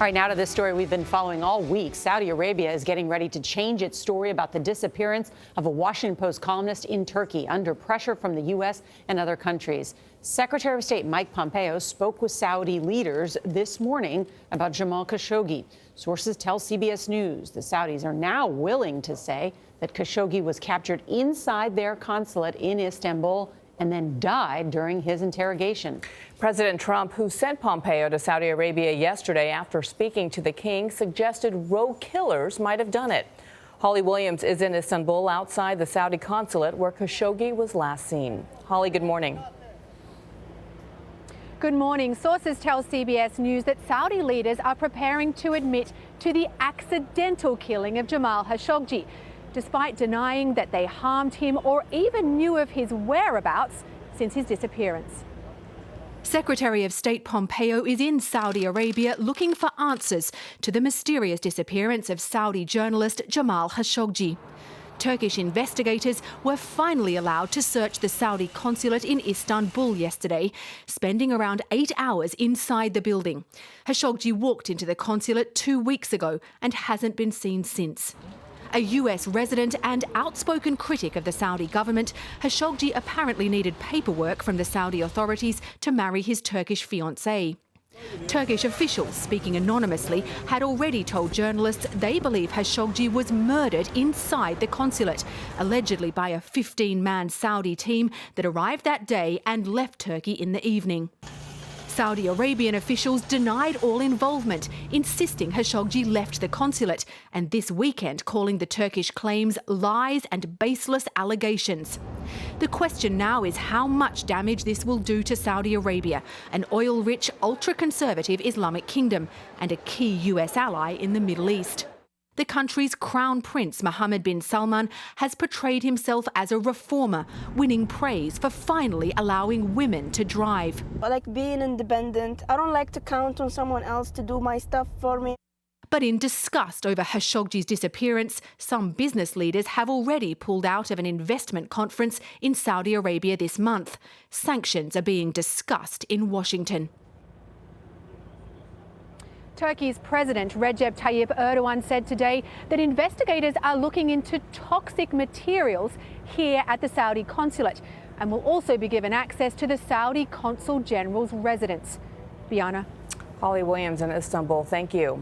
right, now to this story we've been following all week. Saudi Arabia is getting ready to change its story about the disappearance of a Washington Post columnist in Turkey under pressure from the U.S. and other countries. Secretary of State Mike Pompeo spoke with Saudi leaders this morning about Jamal Khashoggi. Sources tell CBS News the Saudis are now willing to say that Khashoggi was captured inside their consulate in Istanbul and then died during his interrogation. President Trump, who sent Pompeo to Saudi Arabia yesterday after speaking to the king, suggested rogue killers might have done it. Holly Williams is in Istanbul outside the Saudi consulate where Khashoggi was last seen. Holly, good morning. Good morning. Sources tell CBS News that Saudi leaders are preparing to admit to the accidental killing of Jamal Khashoggi, despite denying that they harmed him or even knew of his whereabouts since his disappearance. Secretary of State Pompeo is in Saudi Arabia looking for answers to the mysterious disappearance of Saudi journalist Jamal Khashoggi. Turkish investigators were finally allowed to search the Saudi consulate in Istanbul yesterday, spending around 8 hours inside the building. Khashoggi walked into the consulate 2 weeks ago and hasn't been seen since. A US resident and outspoken critic of the Saudi government, Khashoggi apparently needed paperwork from the Saudi authorities to marry his Turkish fiancée. Turkish officials, speaking anonymously, had already told journalists they believe Khashoggi was murdered inside the consulate, allegedly by a 15-man Saudi team that arrived that day and left Turkey in the evening. Saudi Arabian officials denied all involvement, insisting Khashoggi left the consulate, and this weekend calling the Turkish claims lies and baseless allegations. The question now is how much damage this will do to Saudi Arabia, an oil-rich, ultra-conservative Islamic kingdom and a key US ally in the Middle East. The country's crown prince, Mohammed bin Salman, has portrayed himself as a reformer, winning praise for finally allowing women to drive. I like being independent. I don't like to count on someone else to do my stuff for me. But in disgust over Khashoggi's disappearance, some business leaders have already pulled out of an investment conference in Saudi Arabia this month. Sanctions are being discussed in Washington. Turkey's President Recep Tayyip Erdogan said today that investigators are looking into toxic materials here at the Saudi consulate and will also be given access to the Saudi Consul General's residence. Biana. Holly Williams in Istanbul, thank you.